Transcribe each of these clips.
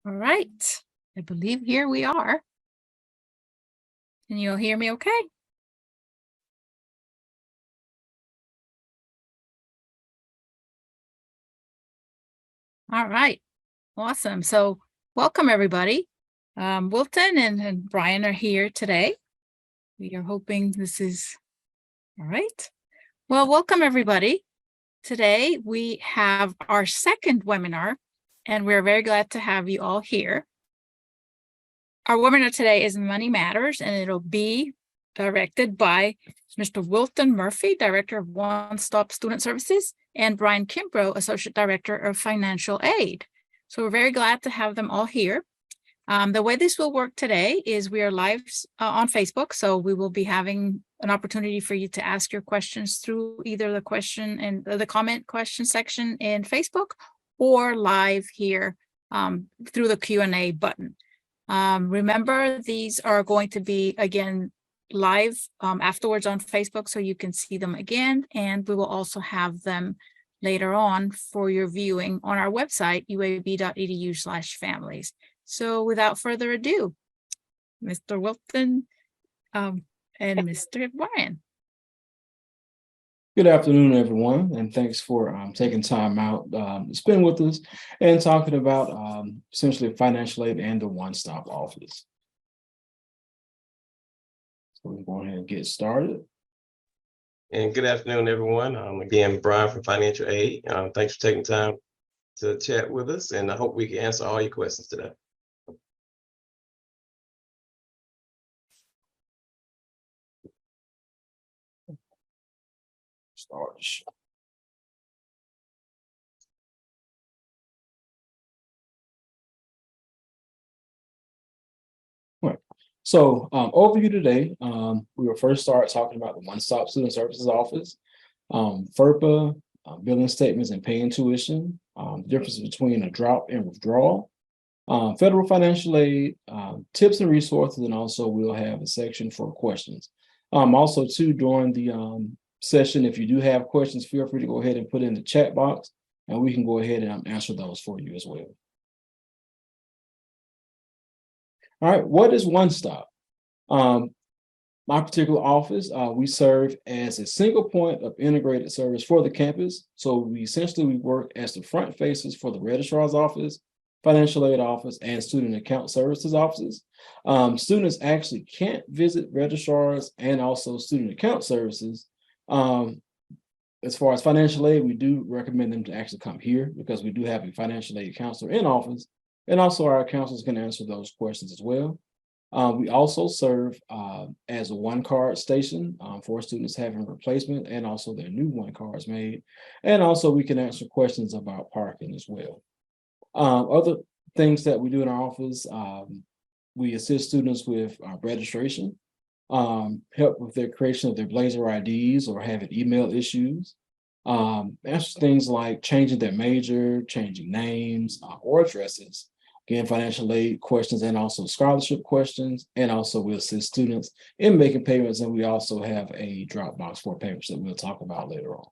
All right. I believe here we are. Can you all hear me okay? All right. Awesome. So welcome everybody. Wilton and Brian are here today. We are hoping this is all right. Well, welcome everybody. Today we have our second webinar, and we're very glad to have you all here. Our webinar today is Money Matters, and it'll be directed by Mr. Wilton Murphy, Director of One Stop Student Services, and Brian Kimbrough, Associate Director of Financial Aid. So we're very glad to have them all here. The way this will work today is we are live on Facebook, so we will be having an opportunity for you to ask your questions through either the question and the comment question section in Facebook or live here through the Q&A button. Remember, these are going to be, again, live afterwards on Facebook, so you can see them again, and we will also have them later on for your viewing on our website, uab.edu/families. So without further ado, Mr. Wilton and Mr. Brian. Good afternoon, everyone, and thanks for taking time out to spend with us and talking about essentially financial aid and the one-stop office. So we're going ahead and get started. And good afternoon, everyone. Again, Brian from Financial Aid. Thanks for taking time to chat with us, and I hope we can answer all your questions today. Start the show. All right. So overview today, we will first start talking about the One-Stop Student Services Office, FERPA, billing statements and paying tuition, the difference between a drop and withdrawal, federal financial aid, tips and resources, and also we'll have a section for questions. Also too, during the session, if you do have questions, feel free to go ahead and put in the chat box and we can go ahead and answer those for you as well. All right, what is One Stop? My particular office, we serve as a single point of integrated service for the campus. So we work as the front faces for the registrar's office, financial aid office, and student account services offices. Students actually can't visit registrars and also student account services. As far as financial aid, we do recommend them to actually come here because we do have a financial aid counselor in office, and also our counselors can answer those questions as well. We also serve as a one card station for students having replacement and also their new one cards made. And also we can answer questions about parking as well. Other things that we do in our office, we assist students with registration, help with their creation of their Blazer IDs or having email issues, answer things like changing their major, changing names or addresses, again, financial aid questions and also scholarship questions, and also we assist students in making payments, and we also have a Dropbox for payments that we'll talk about later on.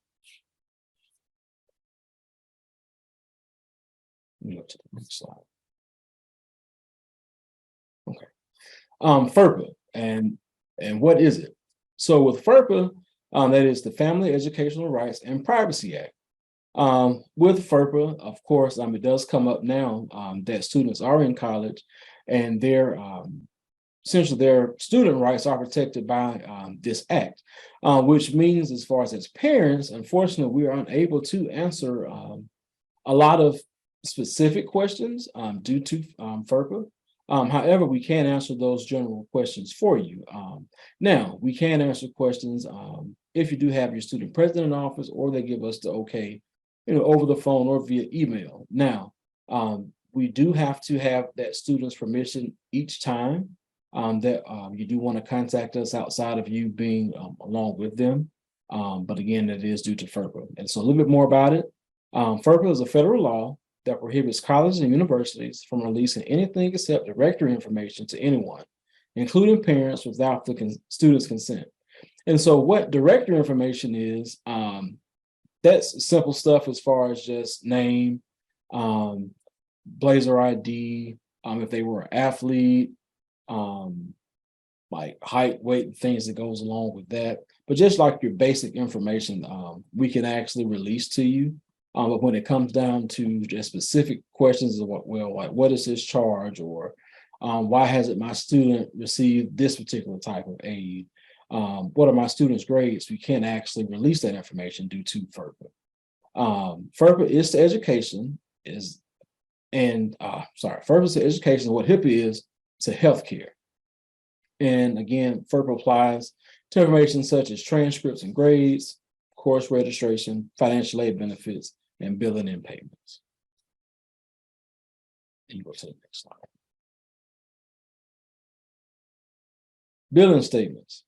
Go to the next slide. Okay. FERPA, and what is it? So with FERPA, that is the Family Educational Rights and Privacy Act. With FERPA, of course, it does come up now that students are in college and essentially their student rights are protected by this act, which means as far as parents, unfortunately, we are unable to answer a lot of specific questions due to FERPA. However, we can answer those general questions for you. Now, we can answer questions if you do have your student president in office or they give us the okay, over the phone or via email. Now, we do have to have that student's permission each time that you do want to contact us outside of you being along with them. But again, that is due to FERPA. And so a little bit more about it. FERPA is a federal law that prohibits colleges and universities from releasing anything except directory information to anyone, including parents, without the student's consent. And so what directory information is, that's simple stuff as far as just name, Blazer ID, if they were an athlete, like height, weight, and things that goes along with that. But just like your basic information, we can actually release to you. But when it comes down to just specific questions of what is this charge, or why hasn't my student received this particular type of aid? What are my students' grades? We can't actually release that information due to FERPA. FERPA is to education FERPA is to education. What HIPAA is to healthcare. And again, FERPA applies to information such as transcripts and grades, course registration, financial aid benefits, and billing and payments. You go to the next slide. Billing statements.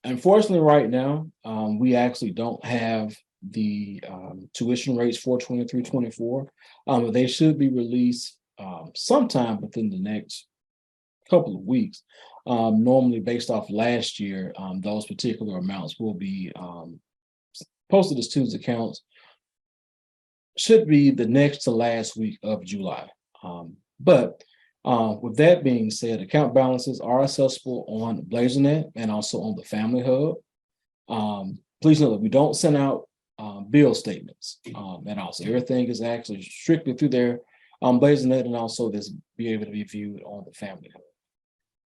Unfortunately, right now, we actually don't have the tuition rates for 23-24. They should be released sometime within the next couple of weeks. Normally based off last year, those particular amounts will be posted to students' accounts. Should be the next to last week of July. But with that being said, account balances are accessible on BlazerNet and also on the Family Hub. Please note that we don't send out bill statements, and also everything is actually strictly through their BlazerNet, and also this be able to be viewed on the Family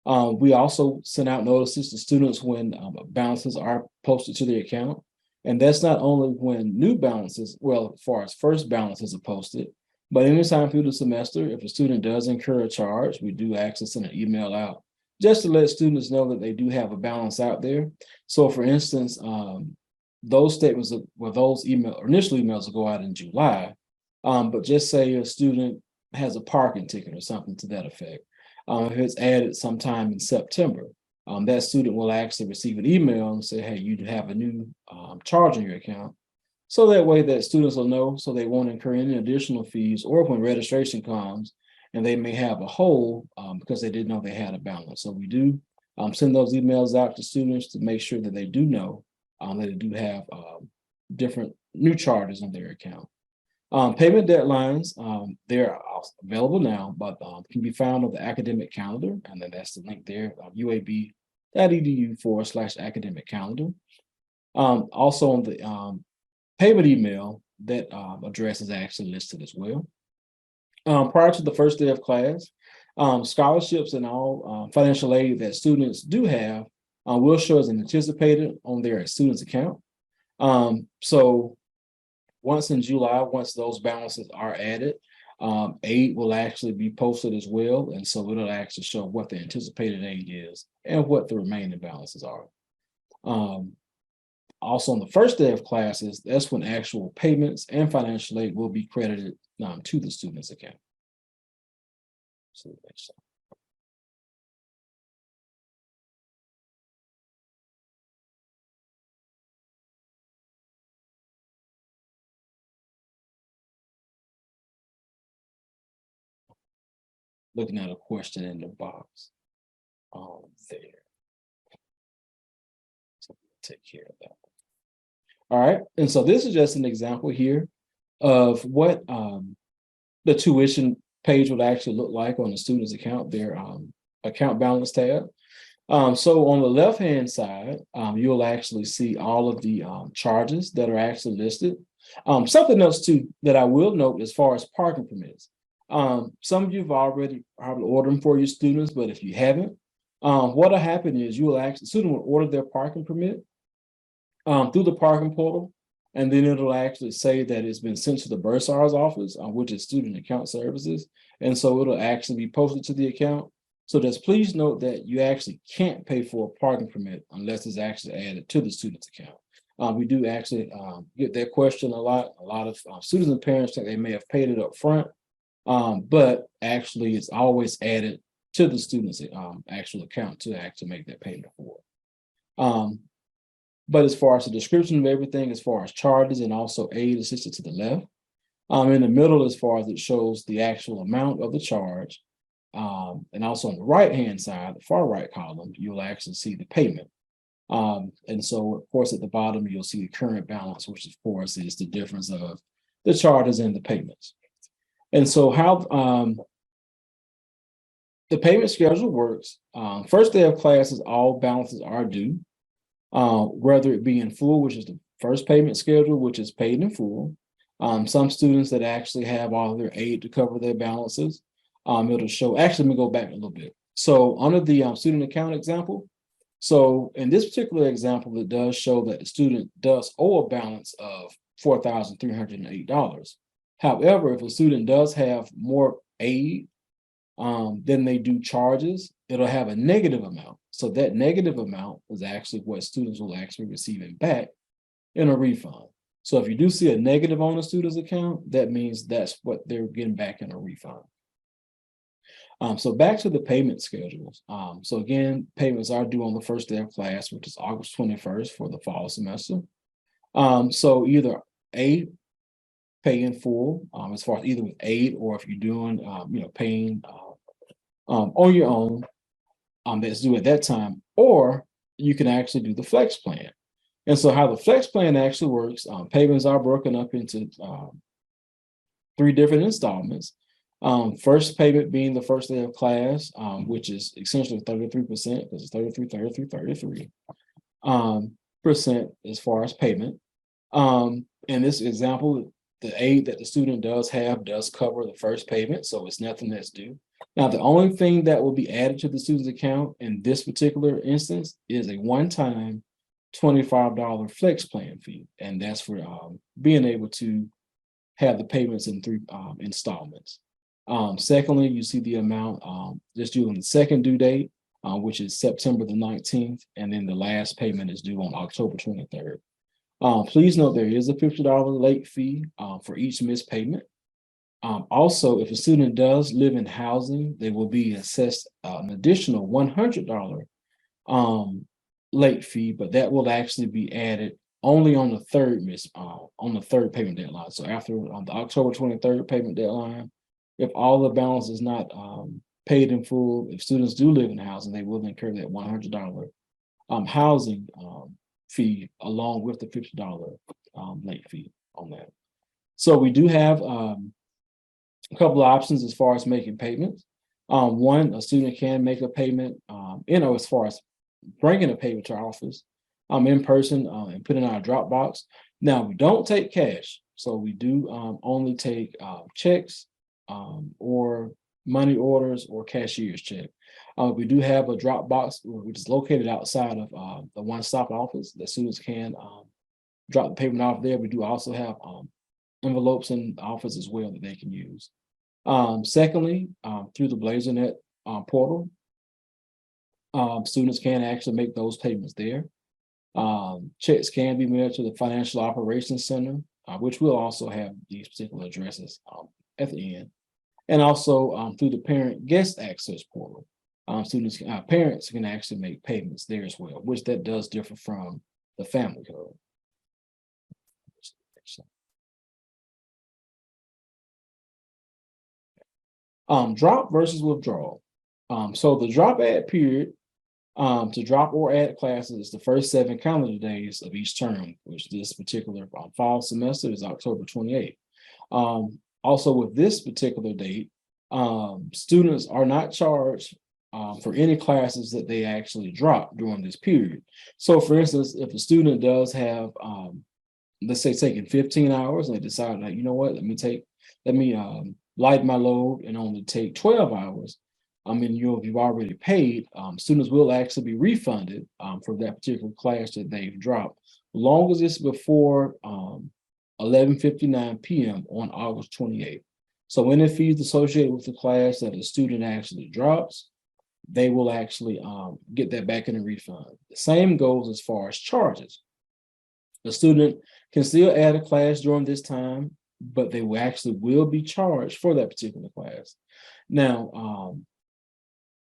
Hub. We also send out notices to students when balances are posted to their account. And that's not only when new balances, well, as far as first balances are posted, but anytime through the semester, if a student does incur a charge, we do actually send an email out just to let students know that they do have a balance out there. So for instance, those statements, those initial emails will go out in July, but just say a student has a parking ticket or something to that effect. If it's added sometime in September, that student will actually receive an email and say, hey, you have a new charge on your account. So that way that students will know, so they won't incur any additional fees, or when registration comes and they may have a hole because they didn't know they had a balance. So we do send those emails out to students to make sure that they do know that they do have different new charges on their account. Payment deadlines, they're available now, but can be found on the academic calendar, and then that's the link there, uab.edu/academic calendar. Also on the payment email, that address is actually listed as well. Prior to the first day of class, scholarships and all financial aid that students do have will show as anticipated on their students account. So once in July, once those balances are added, aid will actually be posted as well. And so it'll actually show what the anticipated aid is and what the remaining balances are. Also on the first day of classes, that's when actual payments and financial aid will be credited to the student's account. So next slide. Looking at a question in the box there. So take care of that. All right, and so this is just an example here of what the tuition page would actually look like on the student's account, their account balance tab. So on the left-hand side, you'll actually see all of the charges that are actually listed. Something else too that I will note as far as parking permits. Some of you have already ordered them for your students, but if you haven't, what'll happen is the student will order their parking permit through the parking portal, and then it'll actually say that it's been sent to the bursar's office, which is Student Account Services, and so it'll actually be posted to the account. So just please note that you actually can't pay for a parking permit unless it's actually added to the student's account. We do actually get that question a lot. A lot of students and parents think they may have paid it up front. But actually it's always added to the student's actual account to actually make that payment for it. But as far as the description of everything, as far as charges and also aid is listed to the left. In the middle, as far as it shows the actual amount of the charge. And also on the right-hand side, the far right column, you'll actually see the payment. And so of course at the bottom, you'll see the current balance, which of course is the difference of the charges and the payments. And so how the payment schedule works. First day of classes, all balances are due, whether it be in full, which is the first payment schedule, which is paid in full. Some students that actually have all of their aid to cover their balances, it'll show, actually, let me go back a little bit. So under the student account example, so in this particular example, it does show that the student does owe a balance of $4,308. However, if a student does have more aid than they do charges, it'll have a negative amount. So that negative amount is actually what students will actually receive back in a refund. So if you do see a negative on a student's account, that means that's what they're getting back in a refund. So back to the payment schedules. So again, payments are due on the first day of class, which is August 21st for the fall semester. So either pay in full, as far as either with aid, or if you're doing, paying on your own, that's due at that time, or you can actually do the flex plan. And so how the flex plan actually works, payments are broken up into 3 different installments. First payment being the first day of class, which is essentially 33%, because it's 33 percent as far as payment. In this example, the aid that the student does have does cover the first payment, so it's nothing that's due. Now, the only thing that will be added to the student's account in this particular instance is a one-time $25 flex plan fee, and that's for being able to have the payments in 3 installments. Secondly, you see the amount just due on the second due date, which is September the 19th, and then the last payment is due on October 23rd. Please note there is a $50 late fee for each missed payment. Also, if a student does live in housing, they will be assessed an additional $100 late fee, but that will actually be added only on the third payment deadline. So after the October 23rd payment deadline, if all the balance is not paid in full, if students do live in housing, they will incur that $100 housing fee along with the $50 late fee on that. So we do have a couple of options as far as making payments. One, a student can make a payment, as far as bringing a payment to our office in person and put in our Dropbox. Now, we don't take cash, so we do only take checks or money orders or cashier's check. We do have a Dropbox, which is located outside of the one-stop office that students can drop the payment off there. We do also have envelopes in the office as well that they can use. Secondly, through the BlazerNet portal, students can actually make those payments there. Checks can be mailed to the Financial Operations Center, which will also have these particular addresses at the end. And also through the Parent Guest Access portal, parents can actually make payments there as well, which that does differ from the Family Code. Drop versus withdrawal. So the drop add period to drop or add classes is the first 7 calendar days of each term, which this particular fall semester is October 28th. Also with this particular date, students are not charged for any classes that they actually drop during this period. So for instance, if a student does have, let's say taking 15 hours and they decide, like, you know what, let me lighten my load and only take 12 hours. You've already paid, students will actually be refunded for that particular class that they've dropped, as long as it's before 11:59 p.m. on August 28th. So any fees associated with the class that a student actually drops, they will actually get that back in a refund. The same goes as far as charges. The student can still add a class during this time, but they will be charged for that particular class. Now,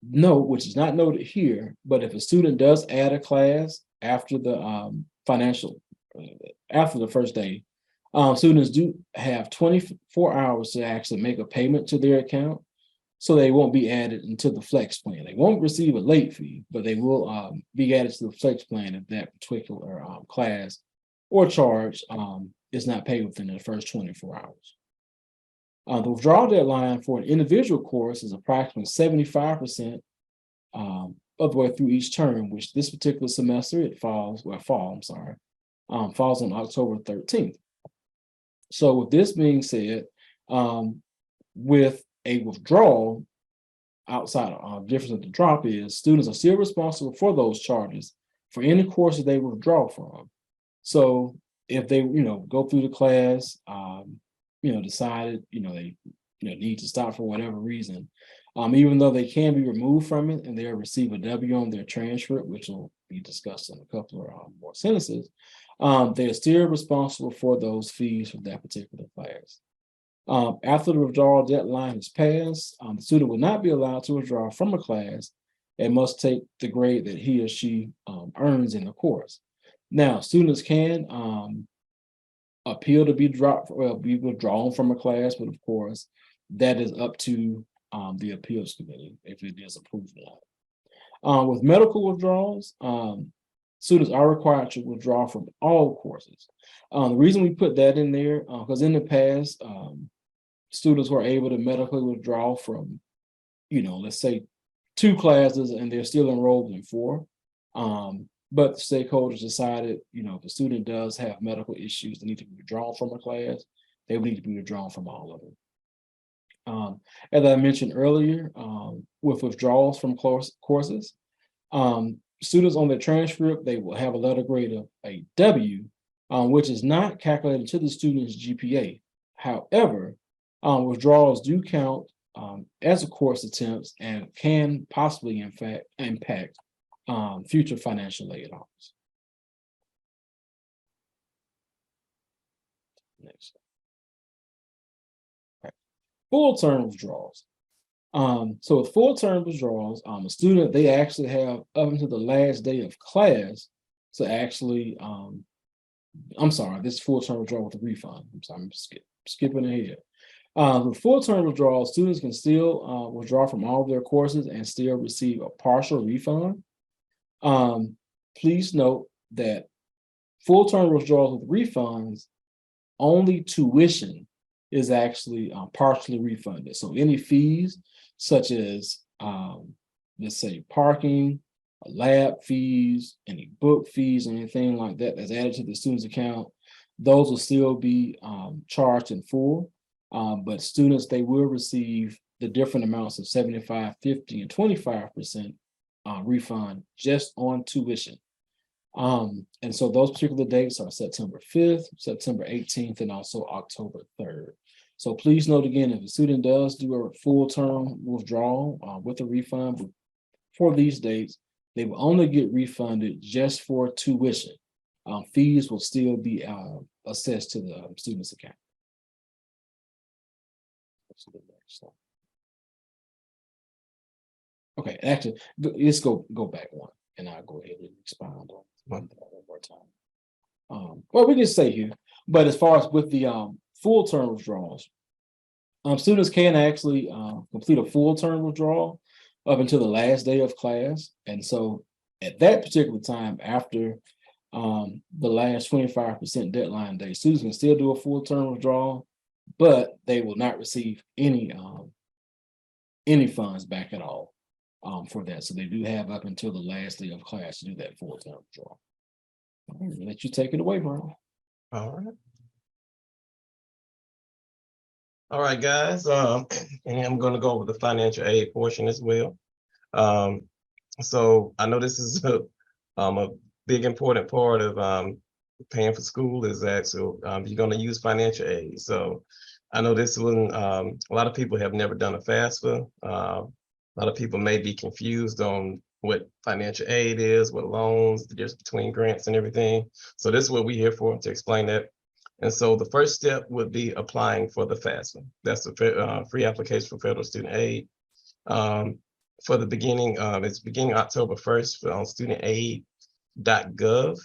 note, which is not noted here, but if a student does add a class after the after the first day, students do have 24 hours to actually make a payment to their account, so they won't be added into the flex plan. They won't receive a late fee, but they will be added to the flex plan if that particular class or charge is not paid within the first 24 hours. The withdrawal deadline for an individual course is approximately 75% of the way through each term, which this particular semester falls on October 13th. So with this being said, with a withdrawal, outside of difference of the drop is students are still responsible for those charges for any courses they withdraw from. So if they, go through the class, decided, they, need to stop for whatever reason, even though they can be removed from it and they'll receive a W on their transcript, which will be discussed in a couple of more sentences, they're still responsible for those fees for that particular class. After the withdrawal deadline is passed, the student will not be allowed to withdraw from a class and must take the grade that he or she earns in the course. Now, students can appeal to be be withdrawn from a class, but of course, that is up to the appeals committee if it is approved or not. With medical withdrawals, students are required to withdraw from all courses. The reason we put that in there, because in the past, students were able to medically withdraw from, let's say 2 classes and they're still enrolled in 4. But the stakeholders decided, if the student does have medical issues that need to be withdrawn from a class, they would need to be withdrawn from all of them. As I mentioned earlier, with withdrawals from courses, students on their transcript, they will have a letter grade of a W, which is not calculated to the student's GPA. However, withdrawals do count as a course attempts and can possibly, in fact, impact future financial aid offers. Next. Okay. Full term withdrawals. So with full term withdrawals, a student, they actually have up until the last day of class to actually, I'm sorry, this full term withdrawal with a refund. I'm sorry, I'm skipping ahead. With full term withdrawals, students can still withdraw from all of their courses and still receive a partial refund. Please note that full term withdrawals with refunds, only tuition is actually partially refunded. So any fees such as, let's say, parking, lab fees, any book fees, anything like that that's added to the student's account, those will still be charged in full. But students, they will receive the different amounts of 75, 50, and 25% refund just on tuition. And so those particular dates are September 5th, September 18th, and also October 3rd. So please note again, if a student does do a full term withdrawal with a refund for these dates, they will only get refunded just for tuition. Fees will still be assessed to the student's account. Okay, actually, let's go back one, and I'll go ahead and expound on one more time. Well, we can say here, but as far as with the full term withdrawals, students can actually complete a full term withdrawal up until the last day of class, and so at that particular time, after the last 25% deadline day, students can still do a full term withdrawal, but they will not receive any funds back at all for that. So they do have up until the last day of class to do that full term withdrawal. All right, let you take it away, Brian. All right. All right, guys. And I'm going to go over the financial aid portion as well. So I know this is a big important part of paying for school is that so you're going to use financial aid. So I know this one, a lot of people have never done a FAFSA. A lot of people may be confused on what financial aid is, what loans, the difference between grants and everything. So this is what we're here for, to explain that. And so the first step would be applying for the FAFSA. That's the free application for federal student aid. For the beginning, it's beginning October 1st on studentaid.gov.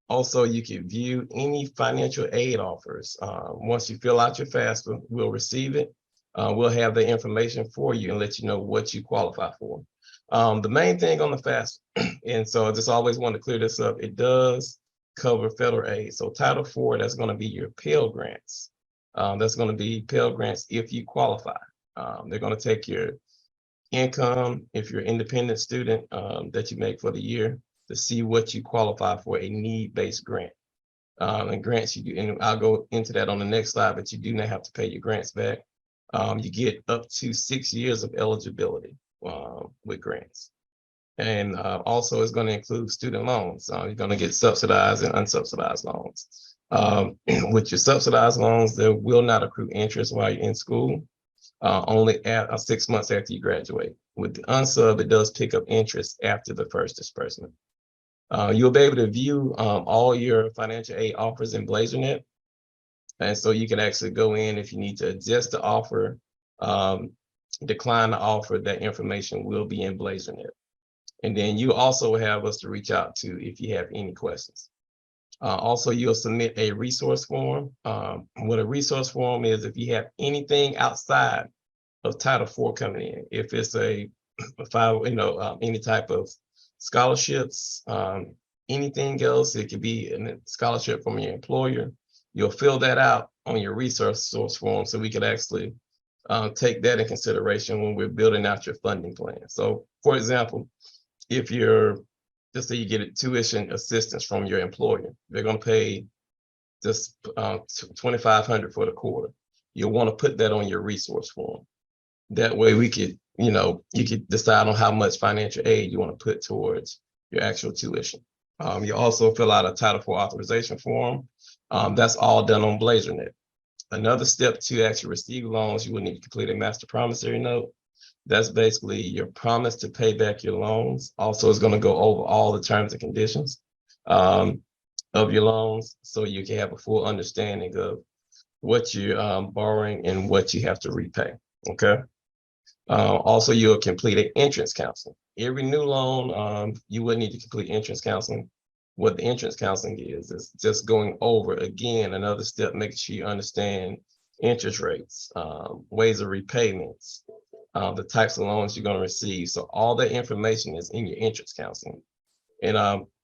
Also, you can view any financial aid offers. Once you fill out your FAFSA, we'll receive it. We'll have the information for you and let you know what you qualify for. The main thing on the FAFSA, and so I just always want to clear this up, it does cover federal aid. So Title IV, that's going to be your Pell Grants. That's going to be Pell Grants if you qualify. They're going to take your income, if you're an independent student, that you make for the year, to see what you qualify for a need-based grant. And grants you do, and I'll go into that on the next slide, but you do not have to pay your grants back. You get up to 6 years of eligibility with grants. And also it's going to include student loans. You're going to get subsidized and unsubsidized loans. With your subsidized loans, there will not accrue interest while you're in school, only at 6 months after you graduate. With the unsub, it does pick up interest after the first disbursement. You'll be able to view all your financial aid offers in BlazerNet. And so you can actually go in if you need to adjust the offer, decline the offer, that information will be in BlazerNet. And then you also have us to reach out to if you have any questions. Also, you'll submit a resource form. What a resource form is, if you have anything outside of Title IV coming in, if it's any type of scholarships, anything else, it could be a scholarship from your employer, you'll fill that out on your resource form so we can actually take that in consideration when we're building out your funding plan. So, for example, if you're, just say you get a tuition assistance from your employer, they're going to pay just $2,500 for the quarter. You'll want to put that on your resource form. That way we could, you could decide on how much financial aid you want to put towards your actual tuition. You also fill out a Title IV authorization form. That's all done on BlazerNet. Another step to actually receive loans, you will need to complete a master promissory note. That's basically your promise to pay back your loans. Also, it's going to go over all the terms and conditions of your loans, so you can have a full understanding of what you're borrowing and what you have to repay. Okay. Also, you'll complete an entrance counseling. Every new loan, you would need to complete entrance counseling. What the entrance counseling is just going over, again, another step, making sure you understand interest rates, ways of repayments, the types of loans you're going to receive. So all that information is in your entrance counseling. And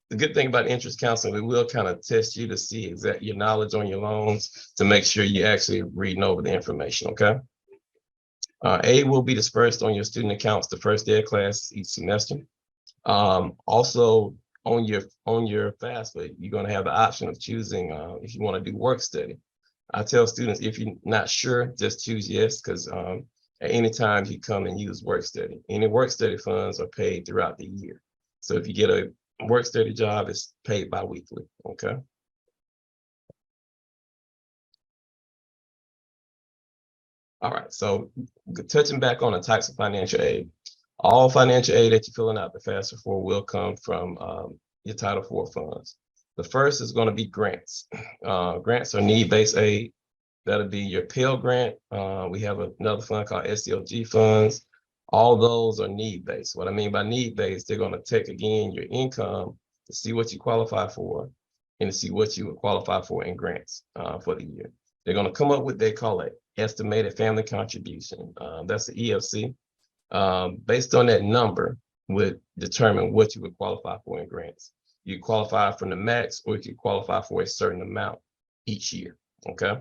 the good thing about entrance counseling, we will kind of test you to see your knowledge on your loans, to make sure you're actually reading over the information, okay? Aid will be dispersed on your student accounts the first day of class each semester. Also, on your FAFSA, you're going to have the option of choosing if you want to do work study. I tell students, if you're not sure, just choose yes, because at any time you come and use work study. Any work study funds are paid throughout the year. So if you get a work study job, it's paid bi-weekly, okay? All right, so touching back on the types of financial aid, all financial aid that you're filling out the FAFSA for will come from your Title IV funds. The first is going to be grants. Grants are need-based aid. That'll be your Pell Grant. We have another fund called SDLG funds. All those are need-based. What I mean by need-based, they're going to take, again, your income to see what you qualify for and to see what you would qualify for in grants for the year. They're going to come up with, they call it estimated family contribution. That's the EFC. Based on that number would determine what you would qualify for in grants. You qualify from the max, or you could qualify for a certain amount each year, okay?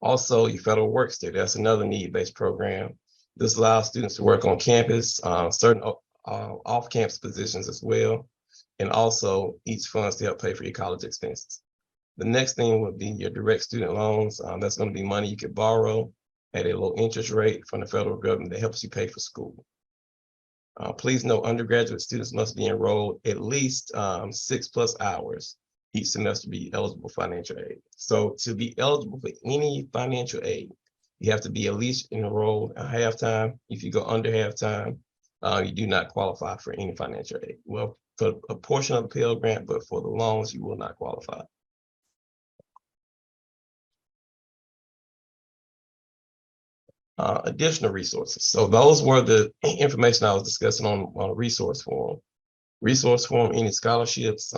Also, your federal work study, that's another need-based program. This allows students to work on campus, certain off-campus positions as well, and also each funds to help pay for your college expenses. The next thing would be your direct student loans. That's going to be money you could borrow at a low interest rate from the federal government that helps you pay for school. Please note, undergraduate students must be enrolled at least 6+ hours each semester to be eligible for financial aid. So to be eligible for any financial aid, you have to be at least enrolled at half-time. If you go under half-time, you do not qualify for any financial aid. Well, for a portion of the Pell Grant, but for the loans, you will not qualify. Additional resources. So those were the information I was discussing on a resource form. Resource form, any scholarships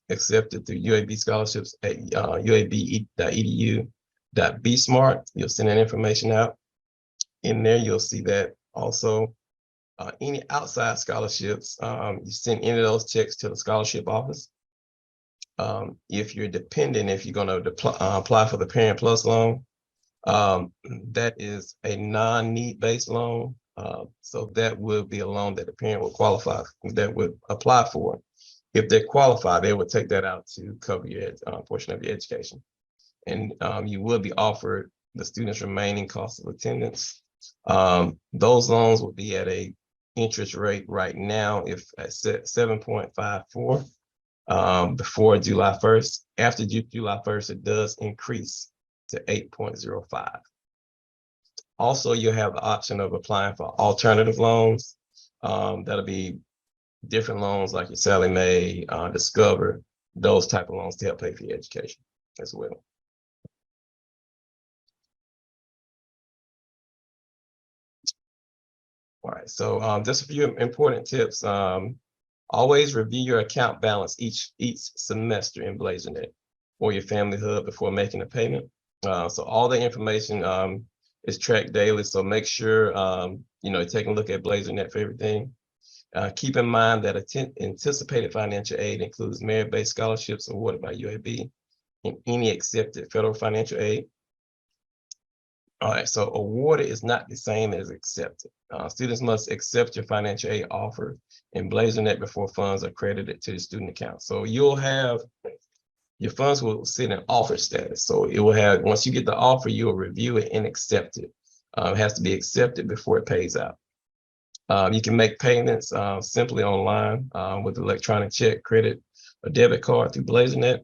accepted through UAB scholarships at uab.edu.bsmart. You'll send that information out. In there, you'll see that also. Any outside scholarships, you send any of those checks to the scholarship office. If you're dependent, if you're going to apply for the Parent Plus loan, that is a non-need-based loan. So that would be a loan that the parent would qualify, that would apply for. If they qualify, they would take that out to cover your portion of your education. And you will be offered the student's remaining cost of attendance. Those loans will be at a interest rate right now, if at 7.54 before July 1st. After July 1st, it does increase to 8.05. Also, you have the option of applying for alternative loans. That'll be different loans like your Sallie Mae, Discover, those type of loans to help pay for your education as well. All right, so just a few important tips. Always review your account balance each semester in BlazerNet or your Family Hub before making a payment. So all the information is tracked daily. So make sure take a look at BlazerNet for everything. Keep in mind that anticipated financial aid includes merit-based scholarships awarded by UAB and any accepted federal financial aid. All right, so awarded is not the same as accepted. Students must accept your financial aid offer in BlazerNet before funds are credited to the student account. So you'll have, your funds will sit in offer status. So it will have, once you get the offer, you'll review it and accept it. It has to be accepted before it pays out. You can make payments simply online with electronic check, credit, or debit card through BlazerNet.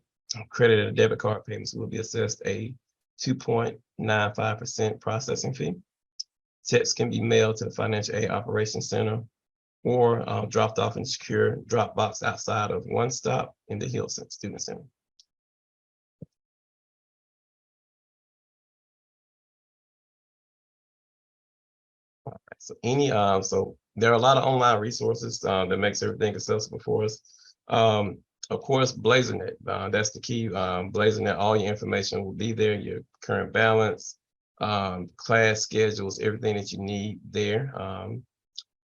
Credit and debit card payments will be assessed a 2.95% processing fee. Checks can be mailed to the Financial Aid Operations Center or dropped off in secure drop box outside of One Stop in the Hill Student Center. All right, so so there are a lot of online resources that makes everything accessible for us. Of course, BlazerNet, that's the key. BlazerNet, all your information will be there, your current balance, class schedules, everything that you need there.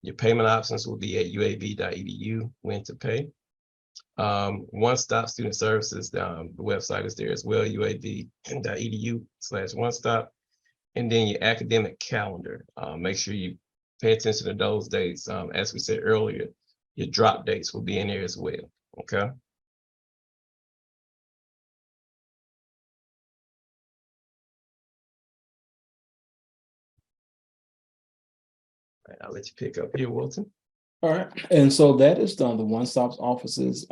Your payment options will be at uab.edu, when to pay. One Stop Student Services, the website is there as well, uab.edu/onestop. And then your academic calendar. Make sure you pay attention to those dates. As we said earlier, your drop dates will be in there as well, okay? All right, I'll let you pick up here, Wilton. All right, and so that is done. The One Stop offices,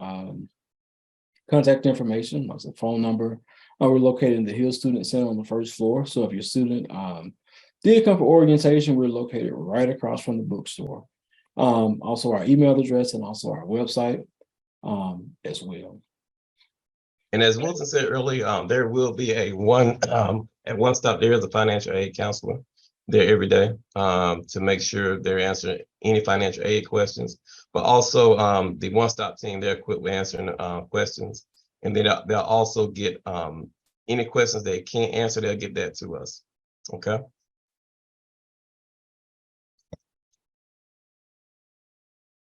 contact information, like the phone number. We're located in the Hill Student Center on the first floor. So if your student did come for orientation, we're located right across from the bookstore. Also our email address and also our website as well. And as Wilton said earlier, there will be at One Stop, there is a financial aid counselor there every day to make sure they're answering any financial aid questions, but also the One Stop team, they're equipped with answering questions, and then they'll also get any questions they can't answer, they'll get that to us, okay? All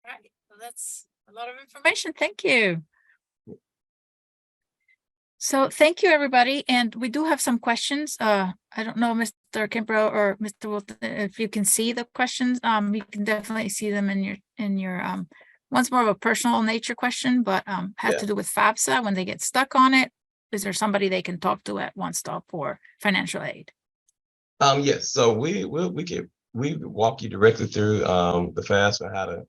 right, well, that's a lot of information. Thank you. So thank you, everybody. And we do have some questions. I don't know, Mr. Kimbrough or Mr. Wilton, if you can see the questions. You can definitely see them in your one's more of a personal nature question, but has to do with FAFSA when they get stuck on it. Is there somebody they can talk to at One Stop for financial aid? Yes, so we walk you directly through the FAFSA, how to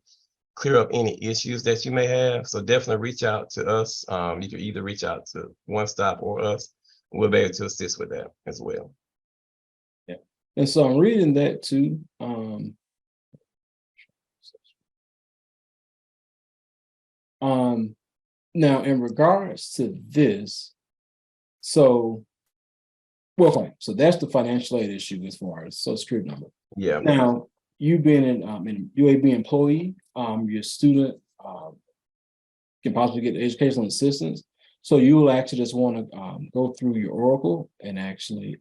clear up any issues that you may have. So definitely reach out to us. You can either reach out to One Stop or us. We'll be able to assist with that as well. Yeah, and so I'm reading that too. Now in regards to this, so so that's the financial aid issue as far as Social Security number. Yeah. Now, you being an UAB employee, your student can possibly get educational assistance. So you will actually just want to go through your Oracle and actually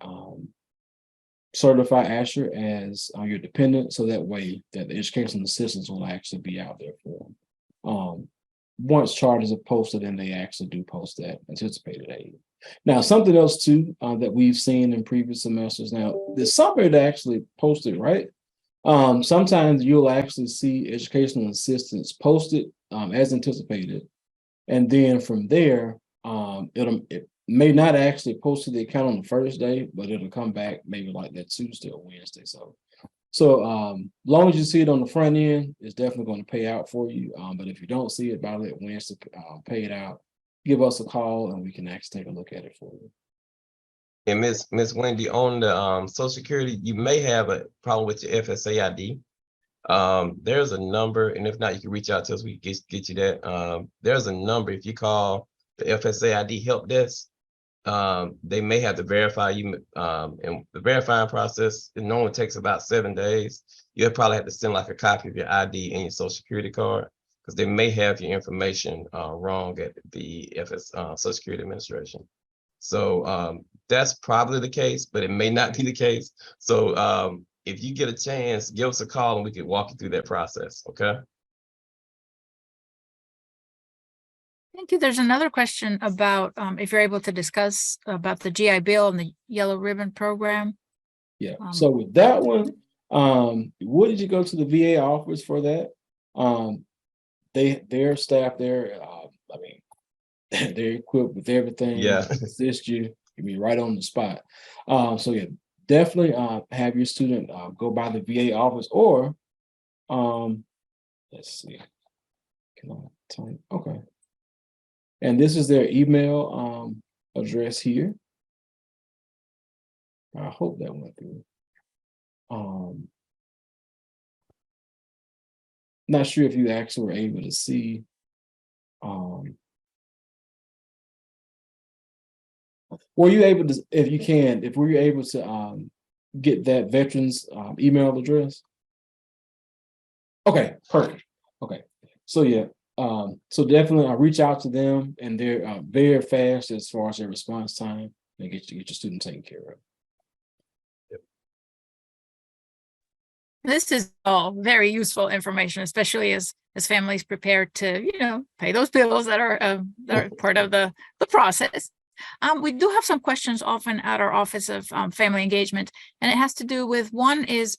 certify Asher as your dependent, so that way that the educational assistance will actually be out there for them. once charges are posted, and they actually do post that anticipated aid. Now, something else too that we've seen in previous semesters. Now, there's somebody that actually posted, right? Sometimes you'll actually see educational assistance posted as anticipated, and then from there, it may not actually post to the account on the first day, but it'll come back maybe like that Tuesday or Wednesday. So long as you see it on the front end, it's definitely going to pay out for you. But if you don't see it by that Wednesday, pay it out, give us a call, and we can actually take a look at it for you. And Miss Wendy, on the Social Security, you may have a problem with your FSA ID. There's a number, and if not, you can reach out to us. We can get you that. There's a number. If you call the FSA ID help desk, they may have to verify you. And the verifying process, it normally takes about 7 days. You'll probably have to send like a copy of your ID and your Social Security card, because they may have your information wrong at the Social Security Administration. So that's probably the case, but it may not be the case. So if you get a chance, give us a call and we can walk you through that process, okay? Thank you. There's another question about if you're able to discuss about the GI Bill and the Yellow Ribbon Program. Yeah. So with that one, what did you go to the VA office for that? Their staff there, I mean, they're equipped with everything. Yeah. To assist you. You be right on the spot. So yeah, definitely have your student go by the VA office, or let's see. Can I type? Okay. And this is their email address here. I hope that went through. Not sure if you actually were able to see. Were you able to, if you can, if we were able to get that veterans email address? Okay, perfect. Okay, so yeah, so definitely reach out to them, and they're very fast as far as their response time, and get your student taken care of. This is all very useful information, especially as families prepare to, pay those bills that are part of the process. We do have some questions often at our Office of Family Engagement, and it has to do with, one is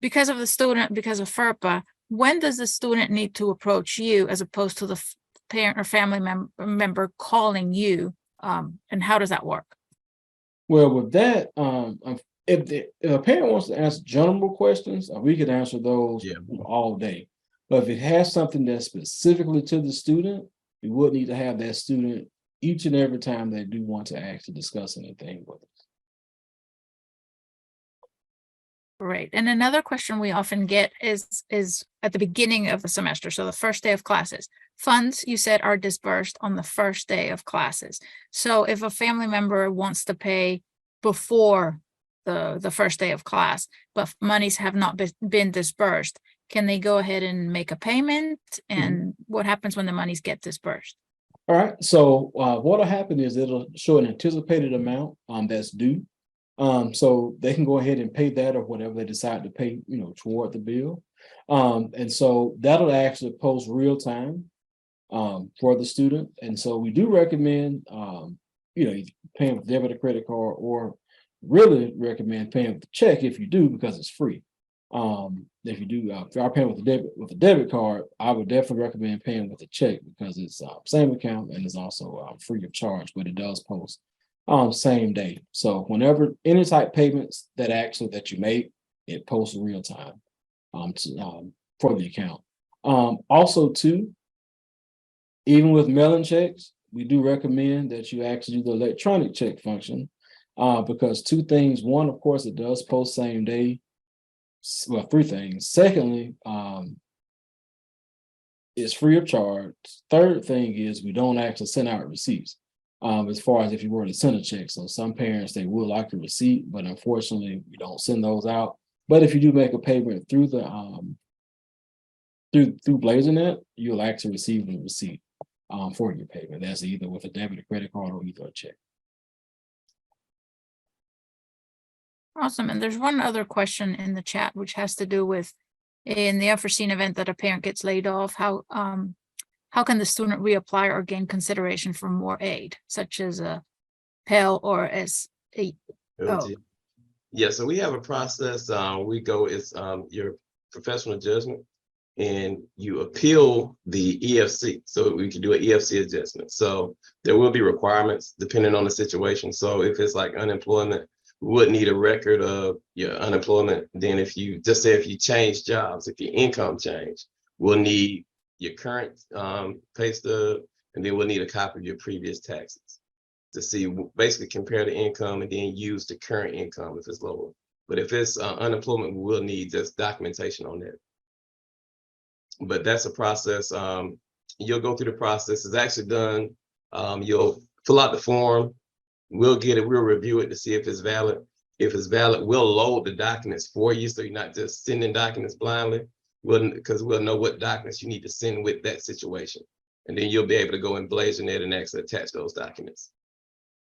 because of FERPA, when does the student need to approach you as opposed to the parent or family member calling you, and how does that work? Well, with that, if a parent wants to ask general questions, we could answer those all day. But if it has something that's specifically to the student, we would need to have that student each and every time they do want to actually discuss anything with us. Great. And another question we often get is at the beginning of the semester, so the first day of classes. Funds, you said, are disbursed on the first day of classes. So if a family member wants to pay before the first day of class, but monies have not been disbursed, can they go ahead and make a payment? And what happens when the monies get disbursed? All right, so what'll happen is it'll show an anticipated amount that's due. So they can go ahead and pay that, or whatever they decide to pay, toward the bill. And so that'll actually post real time for the student. And so we do recommend, paying with debit or credit card, or really recommend paying with a check if you do, because it's free. If you do, if you are paying with a debit card, I would definitely recommend paying with a check, because it's same account and it's also free of charge, but it does post same day. So whenever any type payments that you make, it posts real time for the account. Also too, even with mailing checks, we do recommend that you actually do the electronic check function, because two things. One, of course, it does post same day. Well, three things. Secondly, it's free of charge. Third thing is we don't actually send out receipts. As far as if you were to send a check. So some parents, they will like a receipt, but unfortunately we don't send those out. But if you do make a payment through the through BlazerNet, you'll actually receive a receipt for your payment. That's either with a debit or credit card, or either a check. Awesome. And there's one other question in the chat, which has to do with, in the unforeseen event that a parent gets laid off, how how can the student reapply or gain consideration for more aid, such as a Pell or SAO? Yeah, so we have a process. It's your professional judgment, and you appeal the EFC. So we can do an EFC adjustment. So there will be requirements depending on the situation. So if it's like unemployment, we would need a record of your unemployment. Then if you change jobs, if your income change, we'll need your current pay stub, and then we'll need a copy of your previous taxes to see, basically compare the income and then use the current income if it's lower. But if it's unemployment, we'll need just documentation on that. But that's a process. You'll go through the process. It's actually done. You'll fill out the form. We'll get it. We'll review it to see if it's valid. If it's valid, we'll load the documents for you, so you're not just sending documents blindly. Because we'll know what documents you need to send with that situation, and then you'll be able to go in BlaZorNet and actually attach those documents.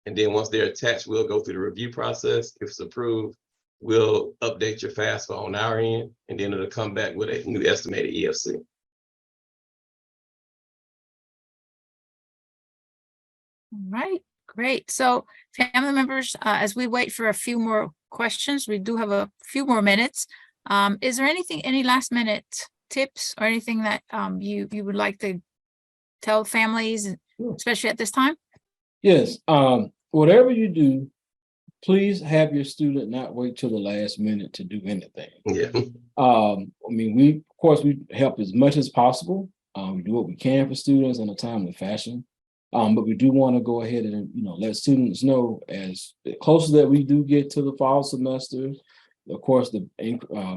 And then once they're attached, we'll go through the review process. If it's approved, we'll update your FAFSA on our end, and then it'll come back with a new estimated EFC. All right, great. So family members, as we wait for a few more questions, we do have a few more minutes. Is there any last minute tips or anything that you would like to tell families, especially at this time? Yes, whatever you do, please have your student not wait till the last minute to do anything. Yeah. I mean, we help as much as possible. We do what we can for students in a timely fashion. But we do want to go ahead and, let students know as closer that we do get to the fall semester, of course, the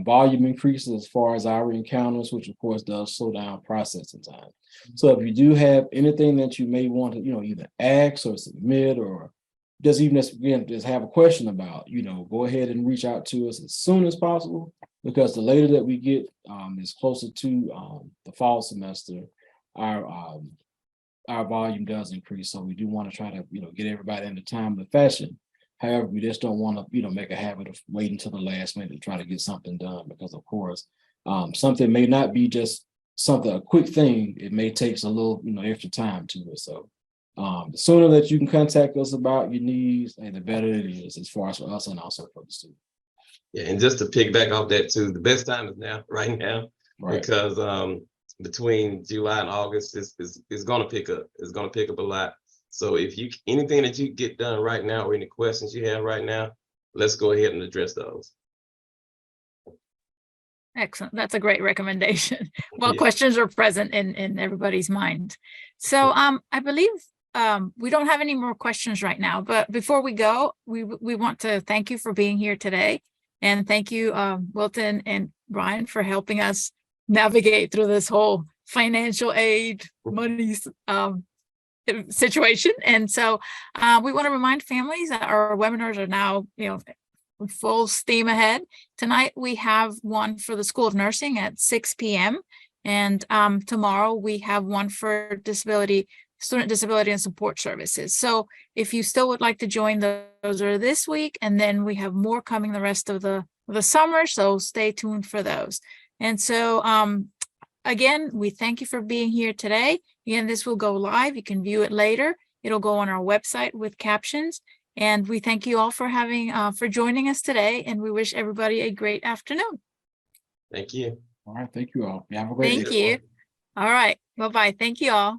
volume increases as far as our encounters, which of course does slow down processing time. So if you do have anything that you may want to, either ask or submit, or just even just have a question about, go ahead and reach out to us as soon as possible, because the later that we get is closer to the fall semester, our volume does increase. So we do want to try to, get everybody in the timely fashion. However, we just don't want to, make a habit of waiting until the last minute to try to get something done, because of course, something may not be just a quick thing. It may take a little, extra time to it. So the sooner that you can contact us about your needs, and the better it is, as far as for us and also for the student. Yeah, and just to piggyback off that too, the best time is now, right now, Right. because between July and August is going to pick up. It's going to pick up a lot. So if anything that you get done right now, or any questions you have right now, let's go ahead and address those. Excellent. That's a great recommendation. Well, Yeah. questions are present in everybody's mind. So I believe we don't have any more questions right now, but before we go, we want to thank you for being here today. And thank you, Wilton and Brian, for helping us navigate through this whole financial aid money situation. And so we want to remind families that our webinars are now, full steam ahead. Tonight we have one for the School of Nursing at 6 p.m. And tomorrow we have one for student disability and support services. So if you still would like to join, those are this week, and then we have more coming the rest of the summer. So stay tuned for those. And so again, we thank you for being here today. Again, this will go live. You can view it later. It'll go on our website with captions. And we thank you all for for joining us today. And we wish everybody a great afternoon. Thank you. All right. Thank you all. Have a great day. Thank you. All right. Bye-bye. Thank you all.